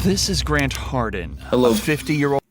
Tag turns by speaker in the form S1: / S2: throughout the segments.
S1: This is Grant Hardin,
S2: Hello.
S1: a 50-year-old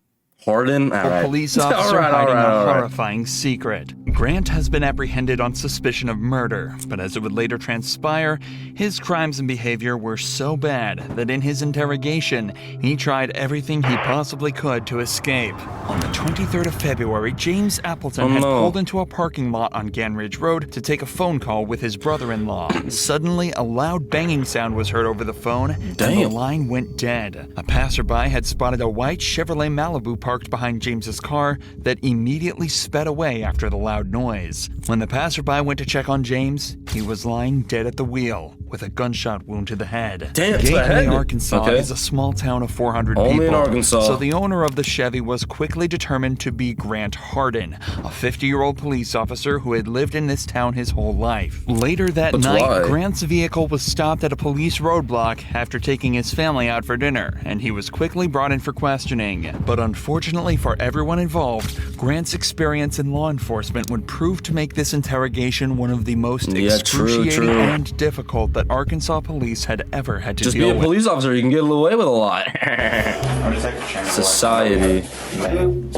S2: Hardin? All right.
S1: police officer
S2: All right,
S1: hiding
S2: all
S1: a
S2: right.
S1: horrifying secret. Grant has been apprehended on suspicion of murder, but as it would later transpire, his crimes and behavior were so bad that in his interrogation, he tried everything he possibly could to escape. On the 23rd of February, James Appleton had pulled into a parking lot on Ganridge Road to take a phone call with his brother-in-law. Suddenly, a loud banging sound was heard over the phone, and the line went dead. A passerby had spotted a white Chevrolet Malibu parked behind James's car that immediately sped away after the loud noise. When the passerby went to check on James, he was lying dead at the wheel with a gunshot wound to the head. Gateway, Arkansas is a small town of 400 people,
S2: in Arkansas.
S1: So the owner of the Chevy was quickly determined to be Grant Hardin, a 50-year-old police officer who had lived in this town his whole life. Later that night, Grant's vehicle was stopped at a police roadblock after taking his family out for dinner, and he was quickly brought in for questioning. But unfortunately for everyone involved, Grant's experience in law enforcement would prove to make this interrogation one of the most excruciating and difficult that Arkansas police had ever had to deal with.
S2: Just be a police officer, you can get away with a lot.
S3: I'm Detective Chamberlain.
S2: Society.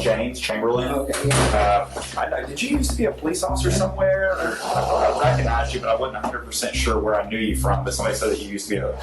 S3: James Chamberlain. Okay. Did you used to be a police officer somewhere? Or, I recognized you, but I wasn't 100% sure where I knew you from. But somebody said that you used to be a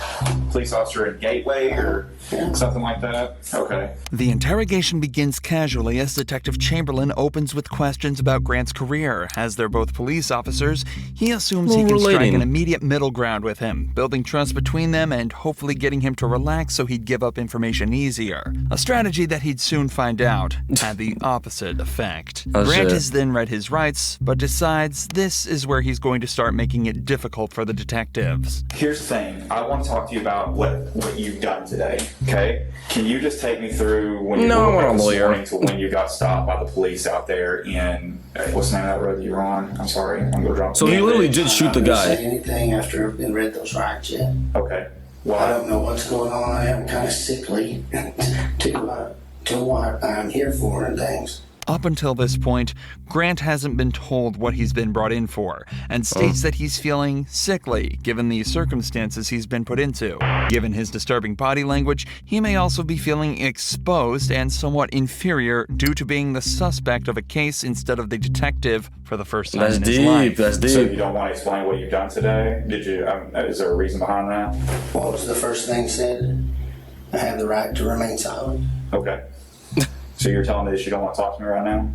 S3: police officer in Gateway or something like that. Okay.
S1: The interrogation begins casually as Detective Chamberlain opens with questions about Grant's career. As they're both police officers, he assumes he can strike an immediate middle ground with him, building trust between them and hopefully getting him to relax so he'd give up information easier. A strategy that he'd soon find out had the opposite effect. Grant has then read his rights, but decides this is where he's going to start making it difficult for the detectives.
S3: Here's the thing. I want to talk to you about what you've done today, okay? Can you just take me through when you woke up this morning to when you got stopped by the police out there in, what's the name of that road that you were on? I'm sorry, I'm going to drop.
S2: So he literally did shoot the guy.
S4: I haven't said anything after I've been read those rights yet.
S3: Okay.
S4: Well, I don't know what's going on. I am kind of sickly to what I'm here for and things.
S1: Up until this point, Grant hasn't been told what he's been brought in for, and states that he's feeling sickly given the circumstances he's been put into. Given his disturbing body language, he may also be feeling exposed and somewhat inferior due to being the suspect of a case instead of the detective for the first time in his life.
S2: That's deep.
S3: So you don't want to explain what you've done today? Did you? Is there a reason behind that?
S4: What was the first thing said? I have the right to remain silent.
S3: Okay. So you're telling me that you don't want to talk to me right now?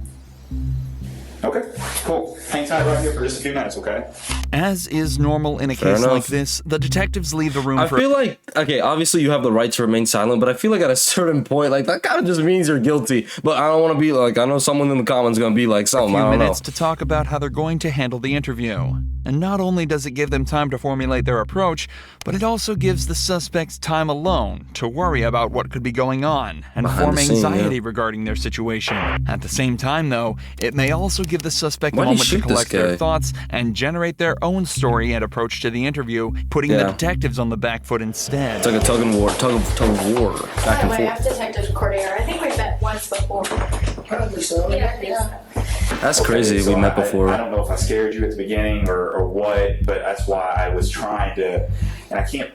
S3: Okay, cool. Hang tight right here for just a few minutes, okay?
S1: As is normal in a case like this, the detectives leave the room
S2: I feel like, okay, obviously you have the right to remain silent, but I feel like at a certain point, like, that kind of just means you're guilty. But I don't want to be like, I know someone in the comments is going to be like, something, I don't know.
S1: minutes to talk about how they're going to handle the interview. And not only does it give them time to formulate their approach, but it also gives the suspects time alone to worry about what could be going on and form anxiety regarding their situation. At the same time, though, it may also give the suspect a moment to collect their thoughts and generate their own story and approach to the interview, putting the detectives on the back foot instead.
S2: It's like a tug of war, back and forth.
S5: I'm Detective Cordier. I think we've met once before.
S4: Probably so.
S5: Yeah, I think so.
S2: That's crazy. So we met before.
S3: I don't know if I scared you at the beginning or what, but that's why I was trying to, and I can't.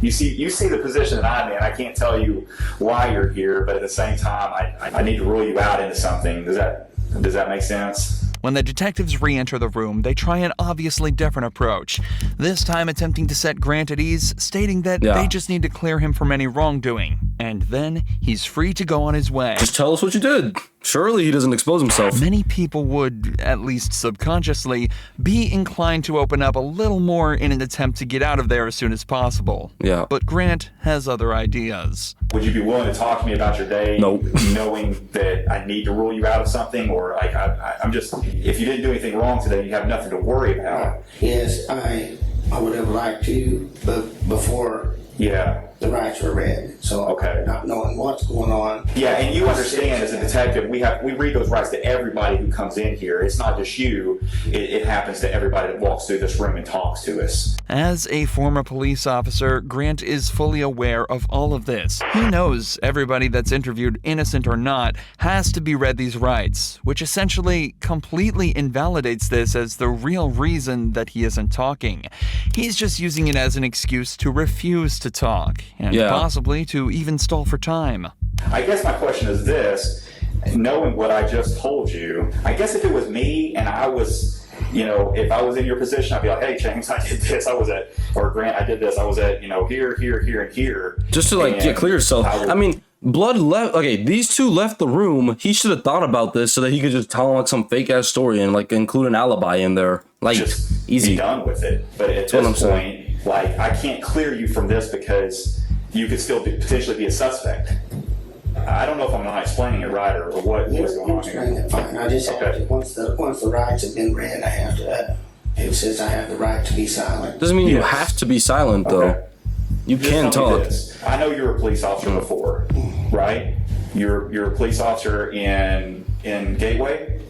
S3: You see the position that I'm in. I can't tell you why you're here, but at the same time, I need to rule you out into something. Does that make sense?
S1: When the detectives re-enter the room, they try an obviously different approach, this time attempting to set Grant at ease, stating that they just need to clear him from any wrongdoing, and then he's free to go on his way.
S2: Just tell us what you did. Surely he doesn't expose himself.
S1: Many people would, at least subconsciously, be inclined to open up a little more in an attempt to get out of there as soon as possible.
S2: Yeah.
S1: But Grant has other ideas.
S3: Would you be willing to talk to me about your day, knowing that I need to rule you out of something, or like I'm just, if you didn't do anything wrong today, you have nothing to worry about?
S4: Yes, I would have liked to, but before the rights were read. So not knowing what's going on.
S3: Yeah, and you understand as a detective, we read those rights to everybody who comes in here. It's not just you. It happens to everybody that walks through this room and talks to us.
S1: As a former police officer, Grant is fully aware of all of this. He knows everybody that's interviewed, innocent or not, has to be read these rights, which essentially completely invalidates this as the real reason that he isn't talking. He's just using it as an excuse to refuse to talk. and possibly to even stall for time.
S3: I guess my question is this, knowing what I just told you, I guess if it was me and I was, if I was in your position, I'd be like, hey, James, I did this, or Grant, I did this, I was at, here, and here.
S2: Just to clear yourself. I mean, Blood left. Okay, these two left the room. He should have thought about this so that he could just tell him like some fake ass story and like include an alibi in there. Like,
S3: just
S2: easy.
S3: Be done with it. But at this point, like, I can't clear you from this because you could still potentially be a suspect. I don't know if I'm not explaining it right or what's going on here.
S4: It fine. I just have to, once the rights have been read, I have to. It says I have the right to be silent.
S2: Doesn't mean you have to be silent though.
S3: Okay.
S2: You can talk.
S3: I know you were a police officer before, right? You're a police officer in Gateway.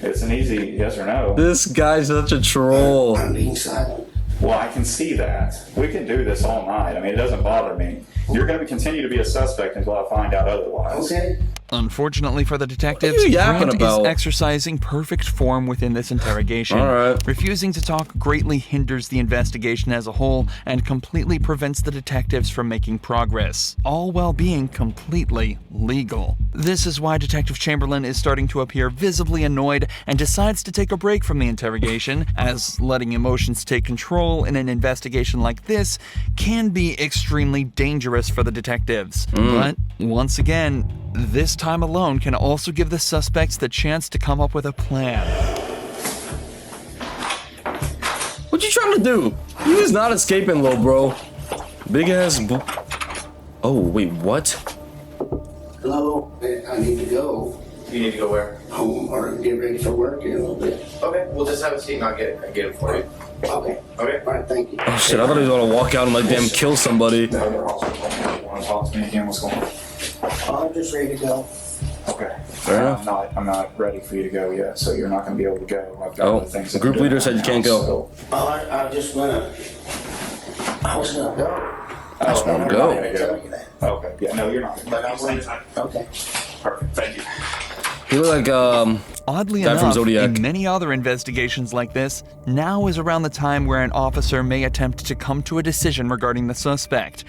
S3: It's an easy yes or no.
S2: This guy's such a troll.
S4: I'm being silent.
S3: Well, I can see that. We can do this all night. I mean, it doesn't bother me. You're going to continue to be a suspect until I find out otherwise.
S4: Okay.
S1: Unfortunately for the detectives,
S2: What are you yapping
S1: Grant
S2: about?
S1: is exercising perfect form within this interrogation.
S2: All right.
S1: Refusing to talk greatly hinders the investigation as a whole and completely prevents the detectives from making progress, all while being completely legal. This is why Detective Chamberlain is starting to appear visibly annoyed and decides to take a break from the interrogation, as letting emotions take control in an investigation like this can be extremely dangerous for the detectives. But once again, this time alone can also give the suspects the chance to come up with a plan.
S2: What you trying to do? You is not escaping, little bro. Big ass. Oh wait, what?
S4: Hello. I need to go
S6: You need to go where?
S4: home or get ready for work in a little bit.
S6: Okay, we'll just have a seat and I'll get it for you.
S4: Okay.
S6: Okay.
S4: All right. Thank you.
S2: Oh shit! I thought he was gonna walk out and like damn kill somebody.
S3: The other officer told me you want to talk to me again. What's going on?
S4: I'm just ready to go.
S3: Okay.
S2: Fair enough.
S3: I'm not ready for you to go yet, so you're not going to be able to go. I've got
S2: Oh,
S3: other things
S2: the
S3: to
S2: group
S3: do
S2: leader
S3: right
S2: said you
S3: now,
S2: can't go.
S3: so-
S4: Oh, I was gonna go.
S3: I just
S2: wanna go.
S4: Tell you that.
S3: Okay. Yeah. No, you're not.
S4: But I'm going to. Okay.
S3: Perfect. Thank you.
S2: He looked like
S1: Oddly
S2: Guy from
S1: enough,
S2: Zodiac.
S1: in many other investigations like this, now is around the time where an officer may attempt to come to a decision regarding the suspect.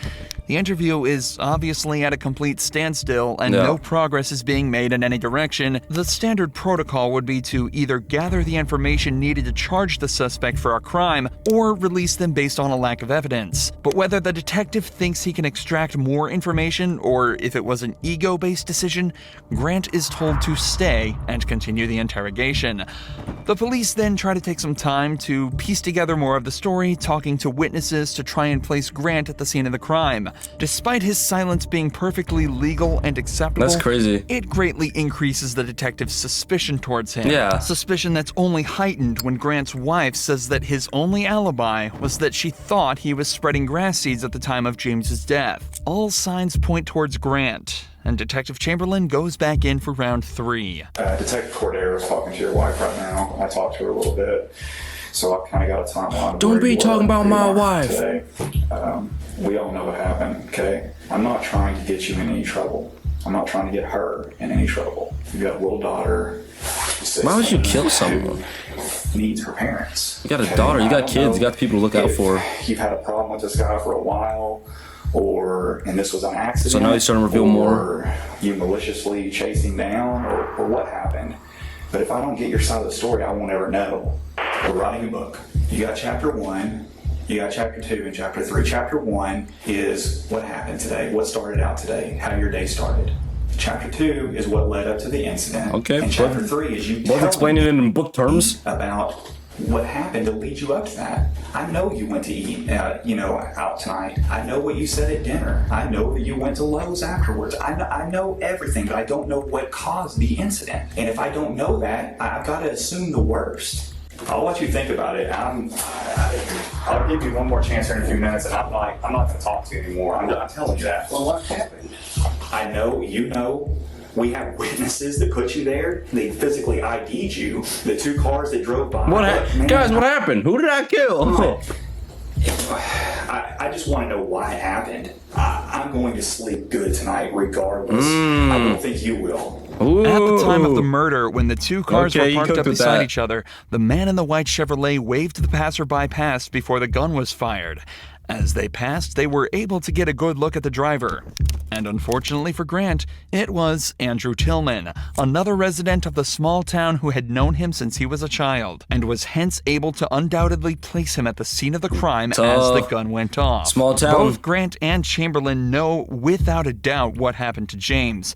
S1: The interview is obviously at a complete standstill and
S2: Yeah.
S1: no progress is being made in any direction. The standard protocol would be to either gather the information needed to charge the suspect for a crime or release them based on a lack of evidence. But whether the detective thinks he can extract more information or if it was an ego-based decision, Grant is told to stay and continue the interrogation. The police then try to take some time to piece together more of the story, talking to witnesses to try and place Grant at the scene of the crime. Despite his silence being perfectly legal and acceptable,
S2: That's crazy.
S1: it greatly increases the detective's suspicion towards him.
S2: Yeah.
S1: Suspicion that's only heightened when Grant's wife says that his only alibi was that she thought he was spreading grass seeds at the time of James's death. All signs point towards Grant, and Detective Chamberlain goes back in for round 3.
S3: Detective Cordero is talking to your wife right now. I talked to her a little bit, so I've kind of got a timeline. of
S2: Don't
S3: where
S2: be
S3: you
S2: talking
S3: were
S2: about
S3: and where
S2: my
S3: you are
S2: wife.
S3: Today. We all know what happened, okay? I'm not trying to get you in any trouble. I'm not trying to get her in any trouble. You got a little daughter.
S2: Why would you kill someone?
S3: Needs her parents.
S2: You got a daughter, you got kids, you got people to look out for.
S3: You've had a problem with this guy for a while, and this was an accident.
S2: So now he's starting to reveal more.
S3: Or you maliciously chased him down, or what happened. But if I don't get your side of the story, I won't ever know. We're writing a book. You got chapter 1. You got chapter 2 and chapter 3. Chapter 1 is what happened today, what started out today, how your day started. Chapter 2 is what led up to the incident.
S2: Okay,
S3: And chapter 3 is you
S2: Both explaining it in book terms.
S3: about what happened to lead you up to that. I know you went to eat, out tonight. I know what you said at dinner. I know that you went to Lowe's afterwards. I know everything, but I don't know what caused the incident. And if I don't know that, I've got to assume the worst. I'll let you think about it. I'll give you one more chance here in a few minutes, and I'm not going to talk to you anymore. I'm telling you that.
S4: Well, what happened?
S3: I know, you know. We have witnesses that put you there. They physically ID'd you. The 2 cars that drove by.
S2: What
S3: Man,
S2: guys? What happened? Who did I kill?
S3: I just want to know why it happened. I'm going to sleep good tonight regardless. I don't think you will.
S2: Ooh.
S1: At the time of the murder, when the two cars
S2: Okay,
S1: were
S2: you
S1: parked
S2: cooked
S1: up
S2: with
S1: beside
S2: that.
S1: each other, the man in the white Chevrolet waved the passerby past before the gun was fired. As they passed, they were able to get a good look at the driver. And unfortunately for Grant, it was Andrew Tillman, another resident of the small town who had known him since he was a child, and was hence able to undoubtedly place him at the scene of the crime as the gun went off.
S2: Small town.
S1: Both Grant and Chamberlain know without a doubt what happened to James.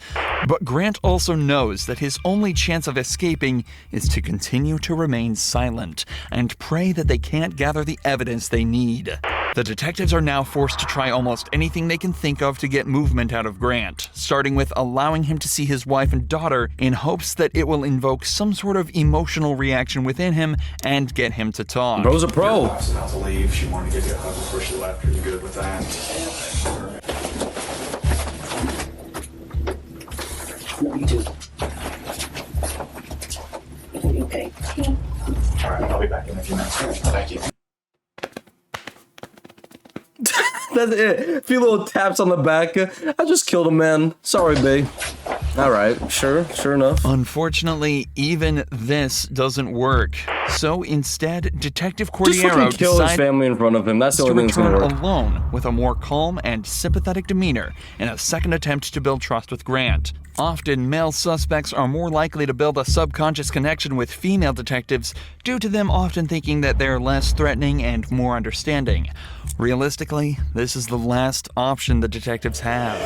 S1: But Grant also knows that his only chance of escaping is to continue to remain silent and pray that they can't gather the evidence they need. The detectives are now forced to try almost anything they can think of to get movement out of Grant, starting with allowing him to see his wife and daughter in hopes that it will invoke some sort of emotional reaction within him and get him to talk.
S2: Bro's a pro.
S3: I was about to leave. She wanted to give you a hug before she left. Are you good with that?
S4: No, you too. Okay.
S3: All right, I'll be back in a few minutes. Thank you.
S2: That's it. A few little taps on the back. I just killed a man. Sorry, babe. All right, sure enough.
S1: Unfortunately, even this doesn't work. So instead, Detective
S2: Just
S1: Cordiero
S2: fucking kill his
S1: decides
S2: family in front of him. That's the
S1: to
S2: only thing that's gonna
S1: return
S2: work.
S1: alone with a more calm and sympathetic demeanor in a second attempt to build trust with Grant. Often, male suspects are more likely to build a subconscious connection with female detectives due to them often thinking that they're less threatening and more understanding. Realistically, this is the last option the detectives have.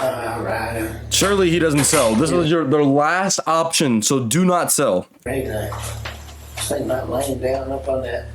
S4: Alright.
S2: Surely he doesn't sell. This is their last option, so do not sell.
S4: Regular. Think about laying down up on that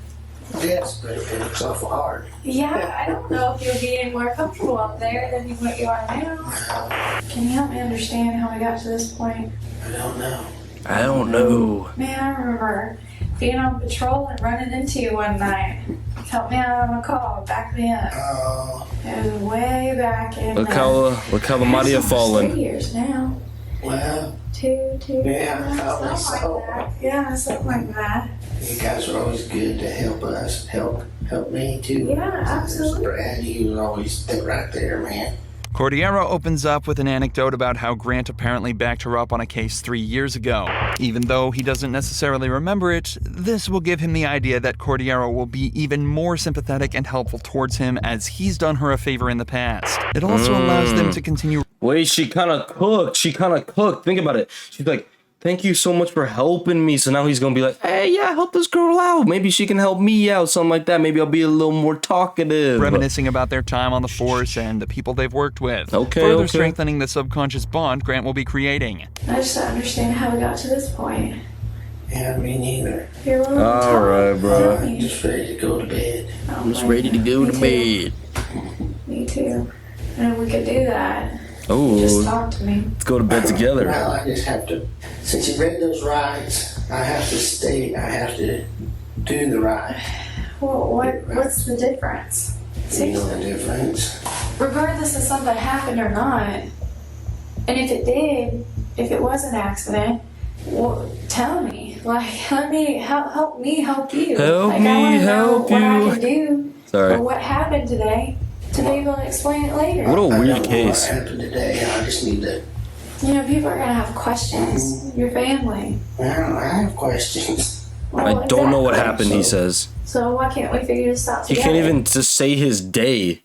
S4: desk, but it looks awful hard.
S5: Yeah, I don't know if you'll be any more comfortable up there than what you are now. Can you help me understand how we got to this point?
S4: I don't know.
S2: I don't know.
S5: Man, I remember being on patrol and running into you one night. Help me out on a call, back me up.
S4: Oh,
S5: It was way back in
S2: Look how the mighty have
S5: 3
S2: fallen.
S5: years now.
S4: well,
S5: Two,
S4: Yeah, probably
S5: something
S4: so.
S5: like that. Yeah, something like that.
S4: you guys are always good to help us. Help me too.
S5: Yeah, absolutely.
S4: Brad, you was always right there, man.
S1: Cordiero opens up with an anecdote about how Grant apparently backed her up on a case 3 years ago. Even though he doesn't necessarily remember it, this will give him the idea that Cordiero will be even more sympathetic and helpful towards him as he's done her a favor in the past. It also allows them to continue
S2: Wait, she kind of cooked. Think about it. She's like, thank you so much for helping me. So now he's going to be like, hey, yeah, help this girl out. Maybe she can help me out. Something like that. Maybe I'll be a little more talkative.
S1: reminiscing about their time on the force and the people they've worked with.
S2: Okay,
S1: Further
S2: okay.
S1: strengthening the subconscious bond Grant will be creating.
S5: I just don't understand how we got to this point.
S4: Yeah, me neither.
S5: You're willing to
S2: All
S5: talk.
S2: right, bro.
S4: I'm just ready to go to bed.
S5: I'm just ready to
S2: go to bed.
S5: Me too. And we could do that. Just
S2: Oh,
S5: talk to me.
S2: let's go to bed together.
S4: Well, I just have to, since you read those rights, I have to do the right.
S5: Well, what's the difference?
S4: You know the difference?
S5: Regardless of something happened or not, and if it did, if it was an accident, well, tell me. Like, let me help me help you.
S2: Help
S5: like,
S2: me
S5: I wanna
S2: help
S5: know
S2: you.
S5: What I can do
S2: Sorry.
S5: or what happened today to be able to explain it later.
S2: What a
S4: I
S2: weird
S4: don't know
S2: case.
S4: what happened today. I just need to.
S5: You know, people are gonna have questions. Your family.
S4: Well, I have questions.
S5: Well,
S2: I don't know what
S5: exactly.
S2: happened, he says.
S5: So why can't we figure this out
S2: He
S5: together?
S2: can't even just say his day.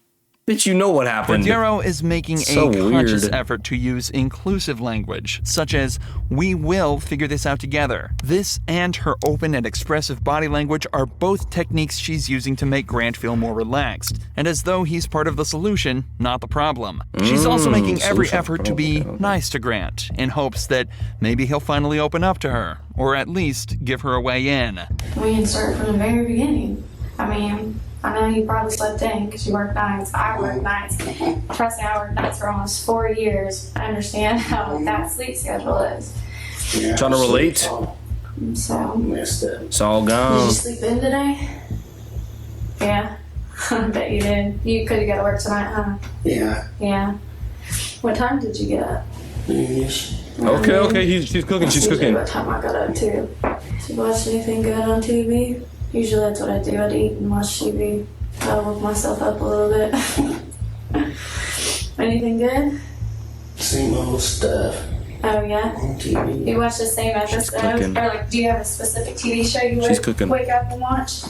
S2: Bitch, you know what happened.
S1: Cordiero is making
S2: So
S1: a conscious
S2: weird.
S1: effort to use inclusive language, such as, we will figure this out together. This and her open and expressive body language are both techniques she's using to make Grant feel more relaxed, and as though he's part of the solution, not the problem. She's also making every
S2: solution.
S1: effort to be
S2: Okay.
S1: nice to Grant, in hopes that maybe he'll finally open up to her, or at least give her a way in.
S5: We can start from the very beginning. I mean, I know you probably slept in because you work nights. I work nights. Trust me, I worked nights for almost 4 years. I understand how that sleep schedule is.
S4: Yeah,
S2: Trying to relate?
S4: it's all
S5: So,
S4: messed up.
S2: It's all
S5: did
S2: gone.
S5: you sleep in today? Yeah, I bet you did. You could have got to work tonight, huh?
S4: Yeah.
S5: Yeah. What time did you get up?
S4: Yes.
S2: Okay, she's cooking, she's
S5: Usually
S2: cooking.
S5: what time I got up too. Did you watch anything good on TV? Usually that's what I do. I'd eat and watch TV. I'll woke myself up a little bit. Anything good?
S4: Same old stuff.
S5: Oh, yeah?
S4: on TV.
S5: You watch the same episodes? Or
S2: cooking.
S5: like, do you have a specific TV show you
S2: She's cooking.
S5: wake up and watch?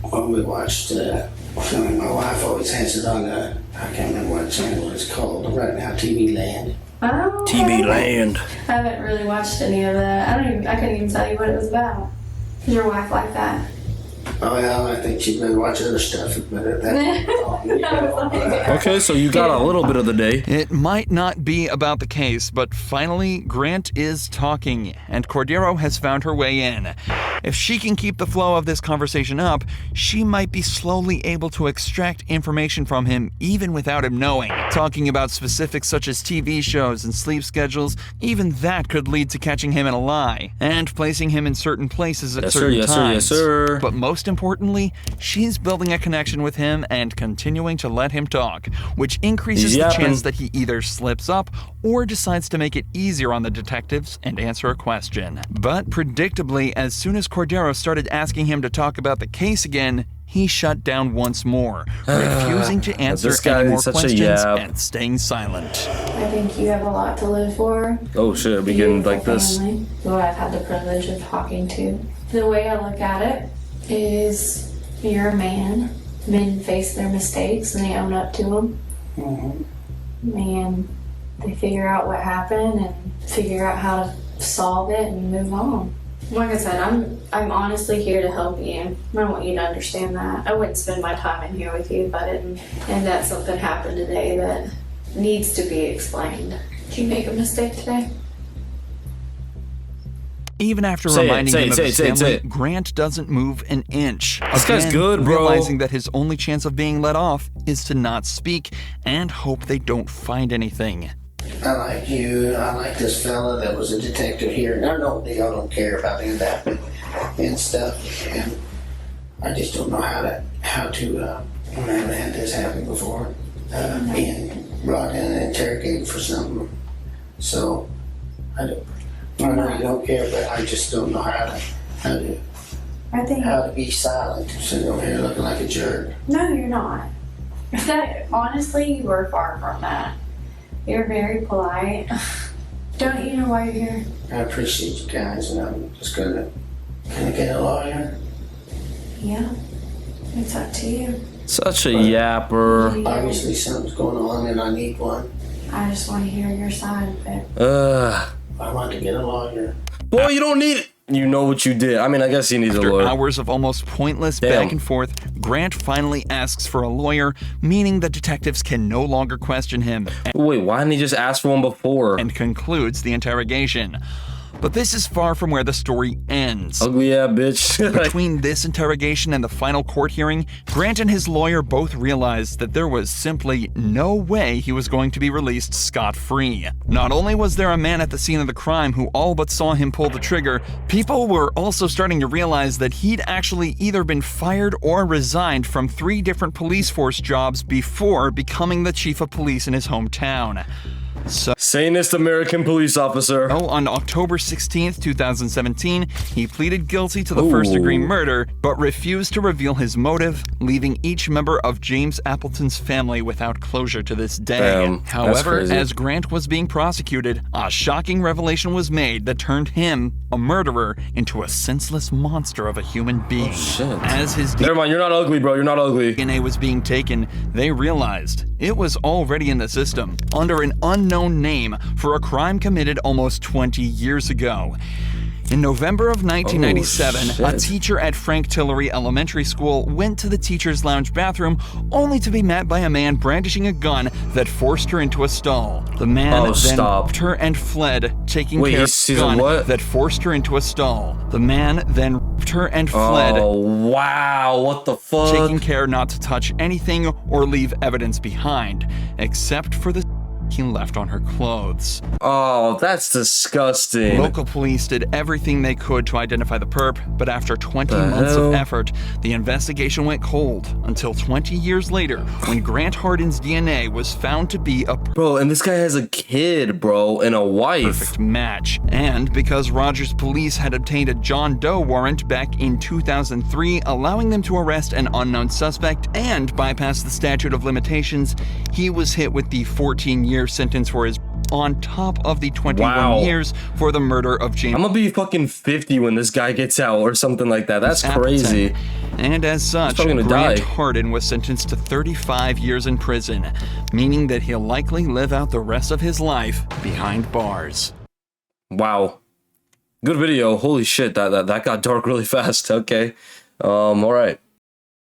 S4: Well, we watched, my wife always has it on I can't remember what channel it's called, right now, TV Land.
S5: Oh, okay.
S2: TV Land.
S5: I haven't really watched any of that. I couldn't even tell you what it was about. Is your wife like that?
S4: Oh, yeah, I think she'd better watch other stuff, but
S2: Okay, so you got a little bit of the day.
S1: It might not be about the case, but finally, Grant is talking, and Cordero has found her way in. If she can keep the flow of this conversation up, she might be slowly able to extract information from him even without him knowing. Talking about specifics such as TV shows and sleep schedules, even that could lead to catching him in a lie, and placing him in certain places at certain times.
S2: Yes, sir.
S1: But most importantly, she's building a connection with him and continuing to let him talk, which increases
S2: He's
S1: the
S2: yapping.
S1: chance that he either slips up or decides to make it easier on the detectives and answer a question. But predictably, as soon as Cordero started asking him to talk about the case again, he shut down once more, refusing to answer
S2: this guy
S1: any more
S2: is such a
S1: questions
S2: yap.
S1: and staying silent.
S5: I think you have a lot to live for.
S2: Oh shit, we getting like this?
S5: Family, who I've had the privilege of talking to. The way I look at it is you're a man. Men face their mistakes and they own up to them. And they figure out what happened and figure out how to solve it and move on. Like I said, I'm honestly here to help you. I want you to understand that. I wouldn't spend my time in here with you if I didn't. And that something happened today that needs to be explained. Did you make a mistake today?
S1: Even after
S2: Say it,
S1: reminding
S2: say
S1: him
S2: it,
S1: of
S2: say
S1: his
S2: it, say it,
S1: family,
S2: say it.
S1: Grant doesn't move an inch.
S2: This guy's good, bro.
S1: Realizing that his only chance of being let off is to not speak and hope they don't find anything.
S4: I like you. I like this fella that was a detective here. And I don't care about any of that and stuff. And I just don't know how to. I haven't had this happen before. Being brought in and interrogated for something. So I know you don't care, but I just don't know how to be silent. Sitting over here looking like a jerk.
S5: No, you're not. Honestly, you were far from that. You're very polite. Don't you know why you're here?
S4: I appreciate you guys, and I'm just gonna get a lawyer.
S5: Yeah, it's up to you.
S2: Such a yapper.
S4: Obviously, something's going on, and I need one.
S5: I just want to hear your side of it.
S4: I want to get a lawyer.
S2: Boy, you don't need it. You know what you did. I mean, I guess he needs a
S1: After
S2: lawyer.
S1: hours of almost pointless
S2: Damn.
S1: back and forth, Grant finally asks for a lawyer, meaning the detectives can no longer question him,
S2: Wait, why didn't he just ask for one before?
S1: and concludes the interrogation. But this is far from where the story ends.
S2: Ugly yeah, bitch.
S1: Between this interrogation and the final court hearing, Grant and his lawyer both realized that there was simply no way he was going to be released scot-free. Not only was there a man at the scene of the crime who all but saw him pull the trigger, people were also starting to realize that he'd actually either been fired or resigned from 3 different police force jobs before becoming the chief of police in his hometown.
S2: Sanest American police officer.
S1: On October 16th, 2017, he pleaded guilty to the first-degree murder, but refused to reveal his motive, leaving each member of James Appleton's family without closure to this day.
S2: Damn, that's
S1: However,
S2: crazy.
S1: as Grant was being prosecuted, a shocking revelation was made that turned him, a murderer, into a senseless monster of a human being.
S2: shit.
S1: As his
S2: Never mind, you're not ugly, bro. You're not ugly.
S1: DNA was being taken, they realized it was already in the system, under an unknown name, for a crime committed almost 20 years ago. In November of 1997, a teacher at Frank Tillery Elementary School went to the teacher's lounge bathroom only to be met by a man brandishing a gun that forced her into a stall. The man then raped her and fled, taking care of the gun that forced her into a stall. The man then raped her and fled.
S2: Oh, wow. What the fuck?
S1: Taking care not to touch anything or leave evidence behind, except for the he left on her clothes.
S2: Oh, that's disgusting.
S1: Local police did everything they could to identify the perp, but after 20 months of effort, the investigation went cold until 20 years later when Grant Hardin's DNA was found to be a
S2: bro, and this guy has a kid, bro, and a wife.
S1: Perfect match. And because Rogers police had obtained a John Doe warrant back in 2003, allowing them to arrest an unknown suspect and bypass the statute of limitations, he was hit with the 14-year sentence for his on top of the 21
S2: Wow.
S1: years for the murder of James
S2: I'm gonna be fucking 50 when this guy gets out or something like that. That's crazy.
S1: Appleton. And as such,
S2: probably gonna
S1: Grant
S2: die.
S1: Hardin was sentenced to 35 years in prison, meaning that he'll likely live out the rest of his life behind bars.
S2: Wow. Good video. Holy shit, that got dark really fast. Okay. All right.